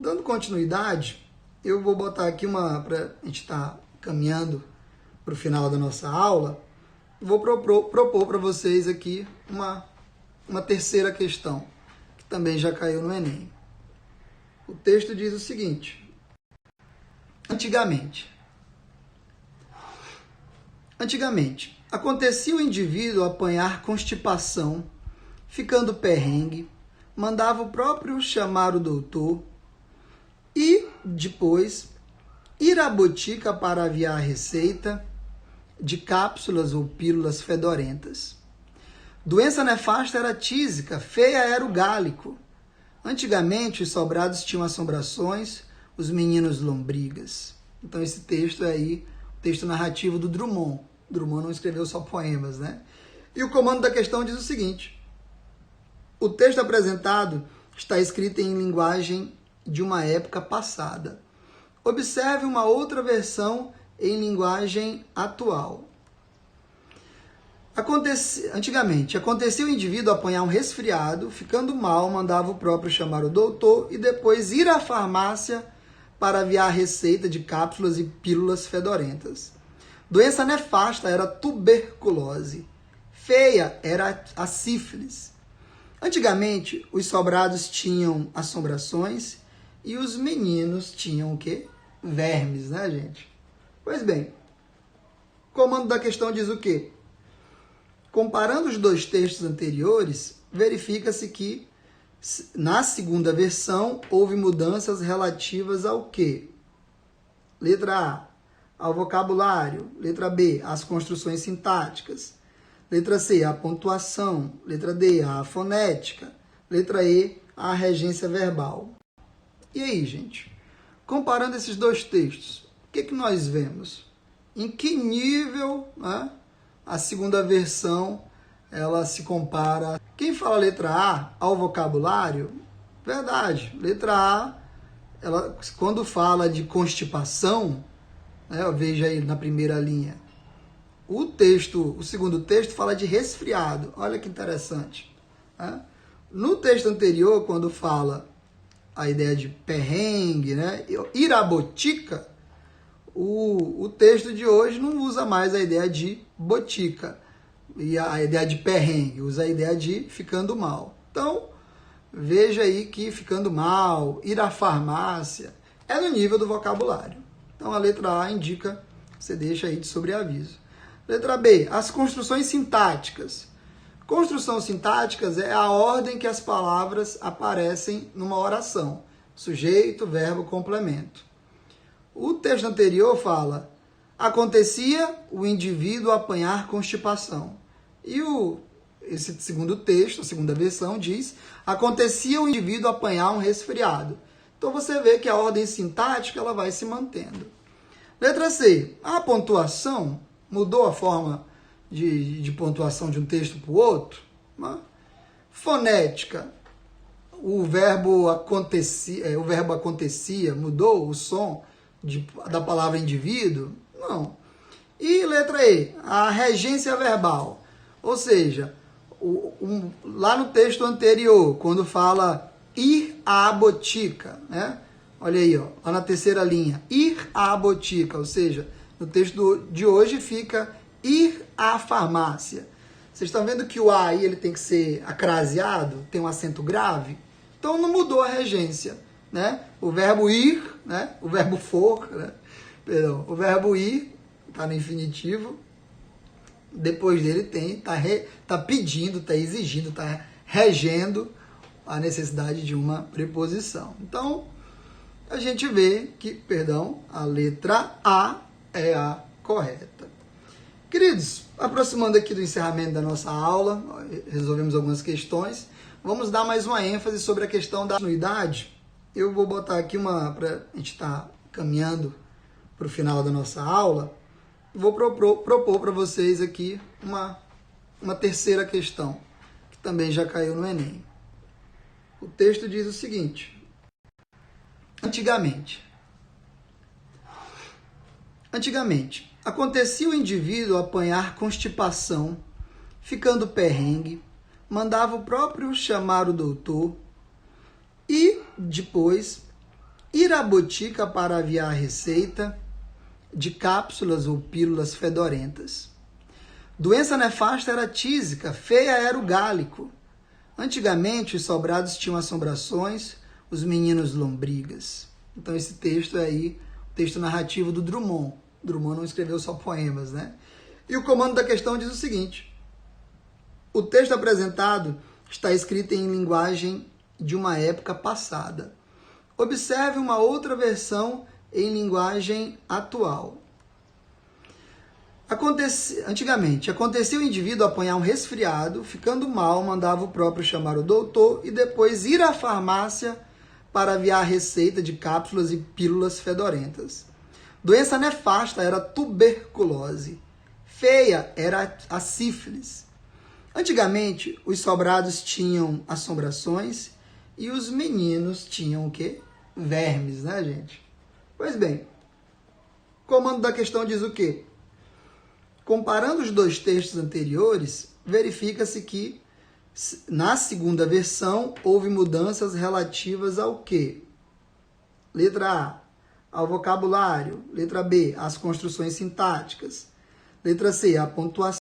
Dando continuidade, eu vou botar aqui para a gente estar caminhando para o final da nossa aula, vou propor para vocês aqui uma terceira questão, que também já caiu no Enem. O texto diz o seguinte: Antigamente, acontecia o indivíduo apanhar constipação, ficando perrengue, mandava o próprio chamar o doutor e, depois, ir à botica para aviar a receita de cápsulas ou pílulas fedorentas. Doença nefasta era tísica, feia era o gálico. Antigamente, os sobrados tinham assombrações, os meninos lombrigas. Então, esse texto é aí, o texto narrativo do Drummond. Drummond não escreveu só poemas, né? E o comando da questão diz o seguinte: o texto apresentado está escrito em linguagem de uma época passada. Observe uma outra versão em linguagem atual. Antigamente, acontecia o indivíduo apanhar um resfriado, ficando mal, mandava o próprio chamar o doutor e depois ir à farmácia para aviar a receita de cápsulas e pílulas fedorentas. Doença nefasta era a tuberculose. Feia era a sífilis. Antigamente, os sobrados tinham assombrações e os meninos tinham o quê? Vermes, né, gente? Pois bem, o comando da questão diz o quê? Comparando os dois textos anteriores, verifica-se que na segunda versão houve mudanças relativas ao quê? Letra A, ao vocabulário. Letra B, às construções sintáticas. Letra C, a pontuação. Letra D, a fonética. Letra E, a regência verbal. E aí, gente? Comparando esses dois textos, o que nós vemos? Em que nível, né, a segunda versão ela se compara? Quem fala letra A ao vocabulário, verdade. Letra A, ela, quando fala de constipação, né, veja aí na primeira linha, o segundo texto fala de resfriado. Olha que interessante. Né? No texto anterior, quando fala a ideia de perrengue, né, ir à botica, o texto de hoje não usa mais a ideia de botica e a ideia de perrengue, usa a ideia de ficando mal. Então, veja aí que ficando mal, ir à farmácia, é no nível do vocabulário. Então, a letra A indica, você deixa aí de sobreaviso. Letra B, as construções sintáticas. Construções sintáticas é a ordem que as palavras aparecem numa oração. Sujeito, verbo, complemento. O texto anterior fala: acontecia o indivíduo apanhar constipação. E esse segundo texto, a segunda versão, diz: acontecia o indivíduo apanhar um resfriado. Então você vê que a ordem sintática ela vai se mantendo. Letra C, a pontuação mudou a forma de pontuação de um texto para o outro. Né? Fonética, o verbo acontecia, mudou o som da palavra indivíduo? Não. E letra E, a regência verbal. Ou seja, lá no texto anterior, quando fala ir à botica, né? Olha aí, ó, lá na terceira linha, ir à botica, ou seja, no texto de hoje fica ir à farmácia. Vocês estão vendo que o A aí ele tem que ser acraseado, tem um acento grave? Então não mudou a regência, né? O verbo ir, né? O verbo for, né? Perdão, o verbo ir está no infinitivo, depois dele tá pedindo, tá exigindo, tá regendo a necessidade de uma preposição. Então, a gente vê que, a letra A é a correta. Queridos, aproximando aqui do encerramento da nossa aula, resolvemos algumas questões, vamos dar mais uma ênfase sobre a questão da continuidade. Eu vou botar aqui para a gente estar caminhando para o final da nossa aula, vou propor para vocês aqui uma terceira questão, que também já caiu no Enem. O texto diz o seguinte: Antigamente, acontecia o indivíduo apanhar constipação, ficando perrengue, mandava o próprio chamar o doutor e, depois, ir à botica para aviar a receita de cápsulas ou pílulas fedorentas. Doença nefasta era a tísica, feia era o gálico. Antigamente, os sobrados tinham assombrações, os meninos lombrigas. Então, esse texto é aí, o texto narrativo do Drummond. Drummond não escreveu só poemas, né? E o comando da questão diz o seguinte: o texto apresentado está escrito em linguagem de uma época passada. Observe uma outra versão em linguagem atual. Antigamente, acontecia o indivíduo apanhar um resfriado, ficando mal, mandava o próprio chamar o doutor e depois ir à farmácia para aviar a receita de cápsulas e pílulas fedorentas. Doença nefasta era a tuberculose. Feia era a sífilis. Antigamente, os sobrados tinham assombrações e os meninos tinham o quê? Vermes, né, gente? Pois bem, o comando da questão diz o quê? Comparando os dois textos anteriores, verifica-se que na segunda versão houve mudanças relativas ao quê? Letra A, ao vocabulário. Letra B, às construções sintáticas. Letra C, à pontuação.